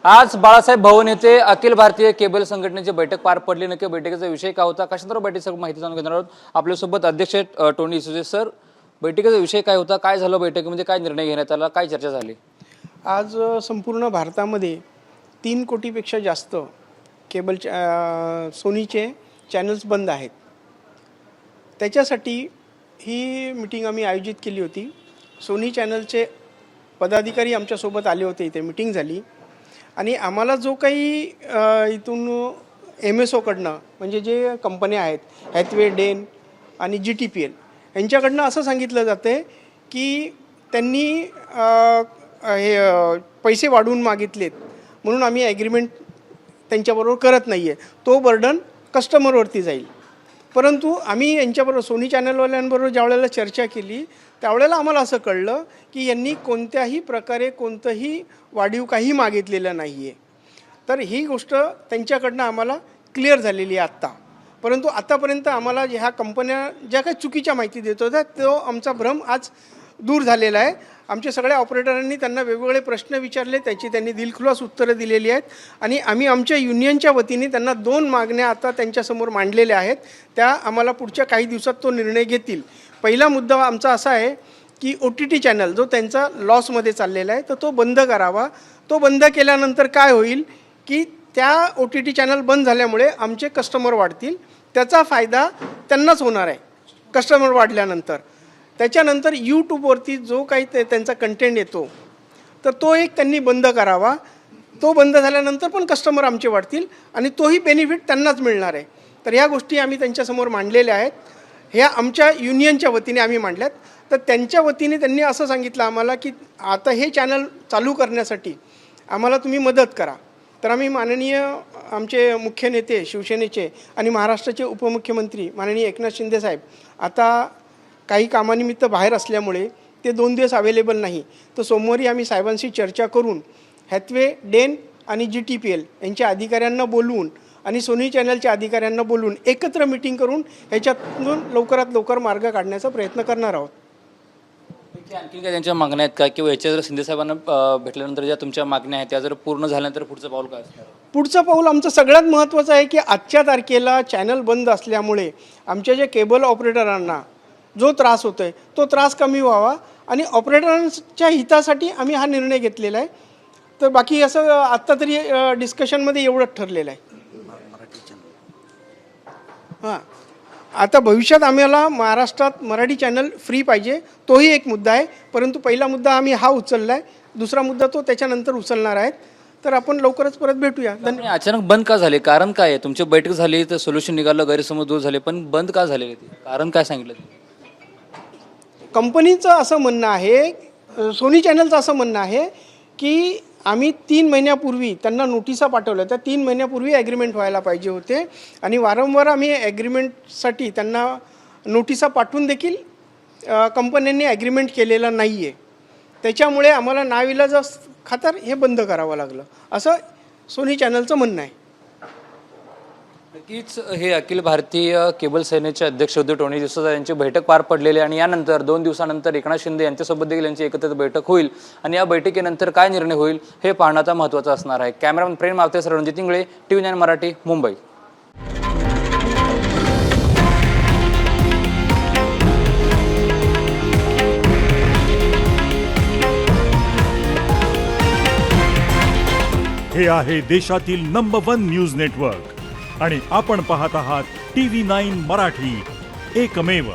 आज बाळासाहेब भवन येथे अखिल भारतीय केबल संघटनेची बैठक पार पडली। नक्की बैठकीचा विषय काय होता, कशानंतर बैठकीची माहिती जाणून घेणार आहोत। आपल्यासोबत अध्यक्ष टोनी डिसूजा सर, बैठकीचा विषय काय होता, काय झालं बैठकीमध्ये, काय निर्णय घेण्यात आला, काय चर्चा झाली? आज संपूर्ण भारतामध्ये 3 कोटीपेक्षा जास्त केबल सोनीचे चॅनल्स बंद आहेत। त्याच्यासाठी ही मीटिंग आम्ही आयोजित केली होती। सोनी चॅनलचे पदाधिकारी आमच्यासोबत आले होते, इथे मीटिंग झाली आणि आम्हाला जो काही इथून MSOकडनं म्हणजे जे कंपन्या आहेत हॅथवे, डेन आणि GTPL यांच्याकडनं असं सांगितलं जातं की त्यांनी हे पैसे वाढवून मागितलेत म्हणून आम्ही ॲग्रीमेंट त्यांच्याबरोबर करत नाही आहे, तो बर्डन कस्टमरवरती जाईल। परंतु आम्ही यांच्याबरोबर सोनी चॅनलवाल्यांबरोबर ज्यावेळेला चर्चा केली त्यावेळेला आम्हाला असं कळलं की यांनी कोणत्याही प्रकारे कोणतंही वाढीव काही मागितलेलं नाही आहे। तर ही गोष्ट त्यांच्याकडनं आम्हाला क्लिअर झालेली आहे आत्ता। परंतु आत्तापर्यंत आम्हाला ह्या कंपन्या ज्या काही चुकीच्या माहिती देत होत्या तो आमचा भ्रम आज दूर झालेला आहे। आमच्या सगळ्या ऑपरेटरांनी त्यांना वेगवेगळे प्रश्न विचारले, त्याची त्यांनी दिलखुलास उत्तरं दिलेली आहेत आणि आम्ही आमच्या युनियनच्या वतीने त्यांना 2 मागण्या आता त्यांच्यासमोर मांडलेल्या आहेत। त्या आम्हाला पुढच्या काही दिवसात तो निर्णय घेतील। पहिला मुद्दा आमचा असा आहे की OTT चॅनल जो त्यांचा लॉसमध्ये चाललेला आहे तर तो बंद करावा। तो बंद केल्यानंतर काय होईल की त्या OTT चॅनल बंद झाल्यामुळे आमचे कस्टमर वाढतील, त्याचा फायदा त्यांनाच होणार आहे कस्टमर वाढल्यानंतर। त्याच्यानंतर यूट्यूबवरती जो काही त्यांचा कंटेंट येतो तर तो एक त्यांनी बंद करावा। तो बंद झाल्यानंतर पण कस्टमर आमचे वाढतील आणि तोही बेनिफिट त्यांनाच मिळणार आहे। तर ह्या गोष्टी आम्ही त्यांच्यासमोर मांडलेल्या आहेत, ह्या आमच्या युनियनच्या वतीने आम्ही मांडल्यात। तर त्यांच्या वतीने त्यांनी असं सांगितलं आम्हाला की आता हे चॅनल चालू करण्यासाठी आम्हाला तुम्ही मदत करा। तर आम्ही माननीय आमचे मुख्य नेते शिवसेनेचे आणि महाराष्ट्राचे उपमुख्यमंत्री माननीय एकनाथ शिंदे साहेब आता काही कामानिमित्त बाहेर असल्यामुळे ते 2 दिवस अवेलेबल नाही, तर सोमवारी आम्ही साहेबांशी चर्चा करून हॅथवे, डेन आणि GTPL यांच्या अधिकाऱ्यांना बोलवून आणि सोनी चॅनलच्या अधिकाऱ्यांना बोलवून एकत्र मीटिंग करून ह्याच्यातून लवकरात लवकर मार्ग काढण्याचा प्रयत्न करणार आहोत। आणखी काय त्यांच्या मागण्या आहेत का, किंवा याच्या जर शिंदे साहेबांना भेटल्यानंतर ज्या तुमच्या मागण्या आहेत त्या जर पूर्ण झाल्यानंतर पुढचं पाऊल काय असणार? पुढचं पाऊल आमचं सगळ्यात महत्त्वाचं आहे की आजच्या तारखेला चॅनल बंद असल्यामुळे आमच्या जे केबल ऑपरेटरांना जो त्रास होतो आहे तो त्रास कमी व्हावा आणि ऑपरेटरांच्या हितासाठी आम्ही हा निर्णय घेतलेला आहे। तर बाकी असं आत्ता तरी डिस्कशनमध्ये एवढंच ठरलेलं आहे। हां, आता भविष्यात आम्हाला महाराष्ट्रात मराठी चॅनल फ्री पाहिजे, तोही एक मुद्दा आहे। परंतु पहिला मुद्दा आम्ही हा उचलला आहे, दुसरा मुद्दा तो त्याच्यानंतर उचलणार आहेत। तर आपण लवकरच परत भेटूया। धन्यवाद। अचानक बंद का झाले, कारण काय आहे? तुमची बैठक झाली तर सोल्युशन निघालं, गैरसमज दूर झाले, पण बंद का झाले, कारण काय सांगितलं? कंपनीचं असं म्हणणं आहे, सोनी चॅनलचं असं म्हणणं आहे की आम्ही 3 महिन्यापूर्वी त्यांना नोटिसा पाठवल्या, त्या 3 महिन्यापूर्वी ॲग्रीमेंट व्हायला पाहिजे होते आणि वारंवार आम्ही ॲग्रीमेंटसाठी त्यांना नोटिसा पाठवून देखील कंपन्यांनी ॲग्रीमेंट केलेलं नाही आहे। त्याच्यामुळे आम्हाला नाविलाजा खातर हे बंद करावं लागलं, असं सोनी चॅनलचं म्हणणं आहे। नक्कीच हे अखिल भारतीय केबल सेनेचे अध्यक्ष होते टोनी डिसूजा यांची बैठक पार पडलेली आणि यानंतर 2 दिवसानंतर एकनाथ शिंदे यांच्यासोबत देखील यांची एकत्रित बैठक होईल आणि या बैठकीनंतर काय निर्णय होईल हे पाहणं आता महत्त्वाचं असणार आहे। कॅमेरामन प्रेम मावते, रणजित इंगळे, TV9 मराठी, मुंबई। हे आहे देशातील नंबर 1 न्यूज नेटवर्क आणि आपण पाहत आहात TV9 मराठी, एकमेव।